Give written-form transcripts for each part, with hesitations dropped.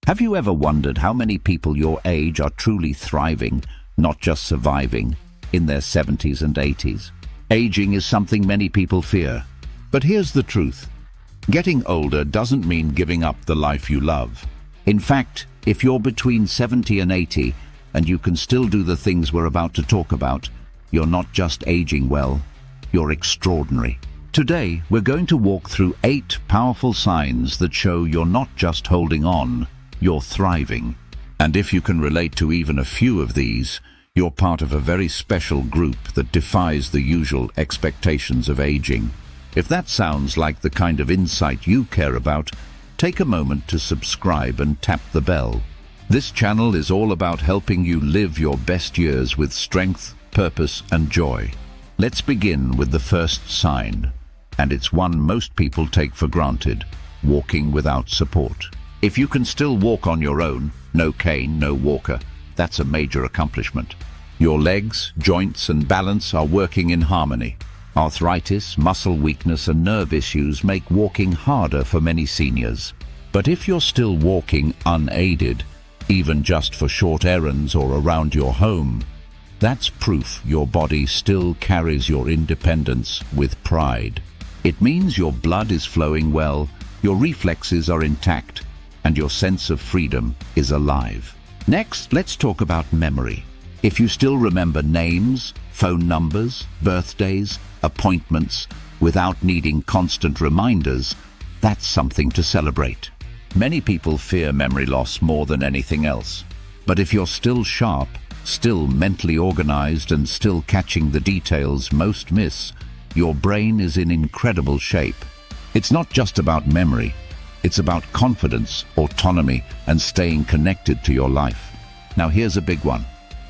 Have you ever wondered how many people your age are truly thriving, not just surviving, in their 70s and 80s? Aging is something many people fear. But here's the truth. Getting older doesn't mean giving up the life you love. In fact, if you're between 70 and 80 and you can still do the things we're about to talk about, you're not just aging well, you're extraordinary. Today, we're going to walk through 8 powerful signs that show you're not just holding on, you're thriving. And if you can relate to even a few of these, you're part of a very special group that defies the usual expectations of aging. If that sounds like the kind of insight you care about, take a moment to subscribe and tap the bell. This channel is all about helping you live your best years with strength, purpose, and joy. Let's begin with the first sign, and it's one most people take for granted: walking without support. If you can still walk on your own, no cane, no walker, that's a major accomplishment. Your legs, joints, and balance are working in harmony. Arthritis, muscle weakness, and nerve issues make walking harder for many seniors. But if you're still walking unaided, even just for short errands or around your home, that's proof your body still carries your independence with pride. It means your blood is flowing well, your reflexes are intact, and your sense of freedom is alive. Next, let's talk about memory. If you still remember names, phone numbers, birthdays, appointments, without needing constant reminders, that's something to celebrate. Many people fear memory loss more than anything else. But if you're still sharp, still mentally organized, and still catching the details most miss, your brain is in incredible shape. It's not just about memory. It's about confidence, autonomy, and staying connected to your life. Now here's a big one: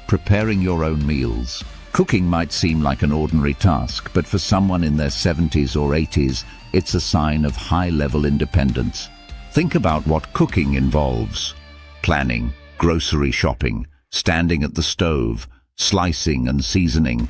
preparing your own meals. Cooking might seem like an ordinary task, but for someone in their 70s or 80s, it's a sign of high-level independence. Think about what cooking involves: planning, grocery shopping, standing at the stove, slicing and seasoning,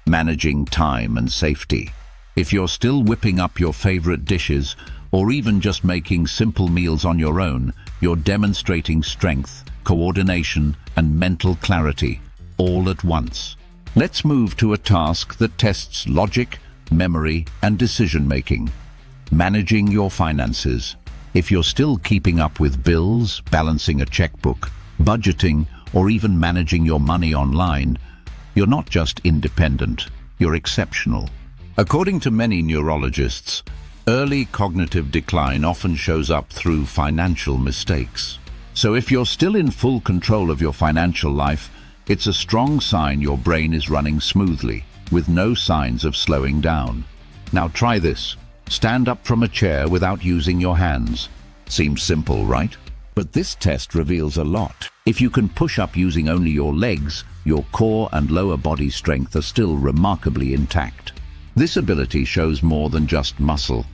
managing time and safety. If you're still whipping up your favorite dishes, or even just making simple meals on your own, you're demonstrating strength, coordination, and mental clarity, all at once. Let's move to a task that tests logic, memory, and decision-making: managing your finances. If you're still keeping up with bills, balancing a checkbook, budgeting, or even managing your money online, you're not just independent, you're exceptional. According to many neurologists, early cognitive decline often shows up through financial mistakes. So if you're still in full control of your financial life, it's a strong sign your brain is running smoothly, with no signs of slowing down. Now try this. Stand up from a chair without using your hands. Seems simple, right? But this test reveals a lot. If you can push up using only your legs, your core and lower body strength are still remarkably intact. This ability shows more than just muscle.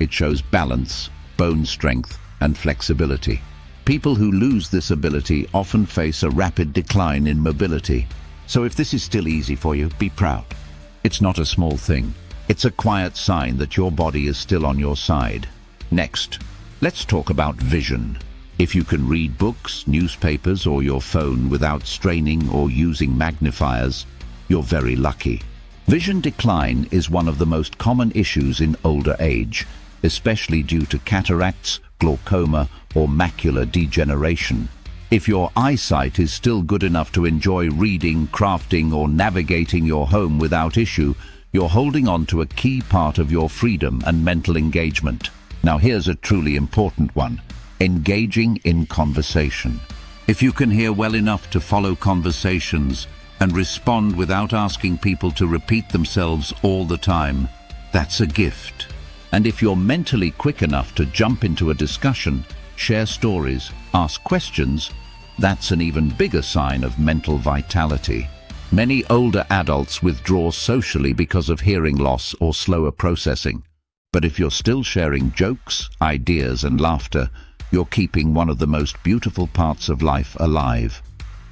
It shows balance, bone strength, and flexibility. People who lose this ability often face a rapid decline in mobility. So if this is still easy for you, be proud. It's not a small thing. It's a quiet sign that your body is still on your side. Next, let's talk about vision. If you can read books, newspapers, or your phone without straining or using magnifiers, you're very lucky. Vision decline is one of the most common issues in older age, especially due to cataracts, glaucoma, or macular degeneration. If your eyesight is still good enough to enjoy reading, crafting, or navigating your home without issue, you're holding on to a key part of your freedom and mental engagement. Now here's a truly important one: engaging in conversation. If you can hear well enough to follow conversations and respond without asking people to repeat themselves all the time, that's a gift. And if you're mentally quick enough to jump into a discussion, share stories, ask questions, that's an even bigger sign of mental vitality. Many older adults withdraw socially because of hearing loss or slower processing. But if you're still sharing jokes, ideas, and laughter, you're keeping one of the most beautiful parts of life alive: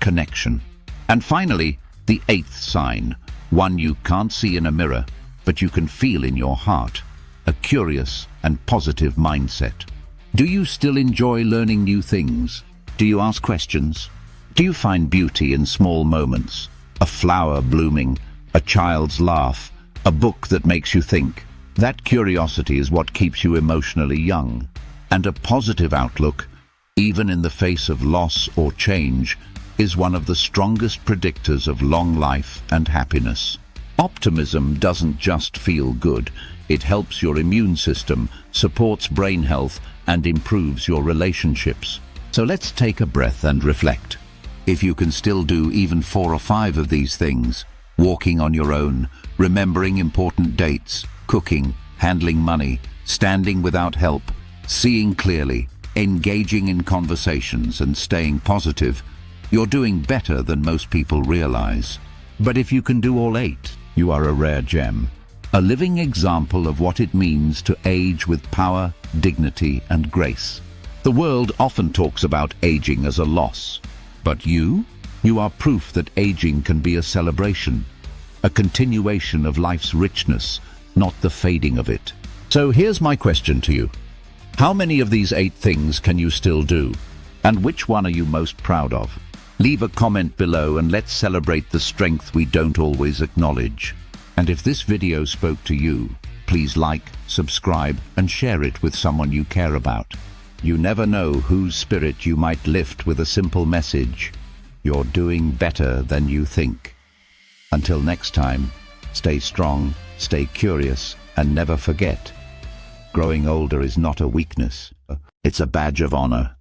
connection. And finally, the 8th sign, one you can't see in a mirror, but you can feel in your heart: a curious and positive mindset. Do you still enjoy learning new things? Do you ask questions? Do you find beauty in small moments? A flower blooming, a child's laugh, a book that makes you think. That curiosity is what keeps you emotionally young. And a positive outlook, even in the face of loss or change, is one of the strongest predictors of long life and happiness. Optimism doesn't just feel good. It helps your immune system, supports brain health, and improves your relationships. So let's take a breath and reflect. If you can still do even 4 or 5 of these things, walking on your own, remembering important dates, cooking, handling money, standing without help, seeing clearly, engaging in conversations and staying positive, you're doing better than most people realize. But if you can do all 8, you are a rare gem. A living example of what it means to age with power, dignity, and grace. The world often talks about aging as a loss. But you are proof that aging can be a celebration, a continuation of life's richness, not the fading of it. So here's my question to you. How many of these 8 things can you still do? And which one are you most proud of? Leave a comment below and let's celebrate the strength we don't always acknowledge. And if this video spoke to you, please like, subscribe, and share it with someone you care about. You never know whose spirit you might lift with a simple message. You're doing better than you think. Until next time, stay strong, stay curious, and never forget, growing older is not a weakness. It's a badge of honor.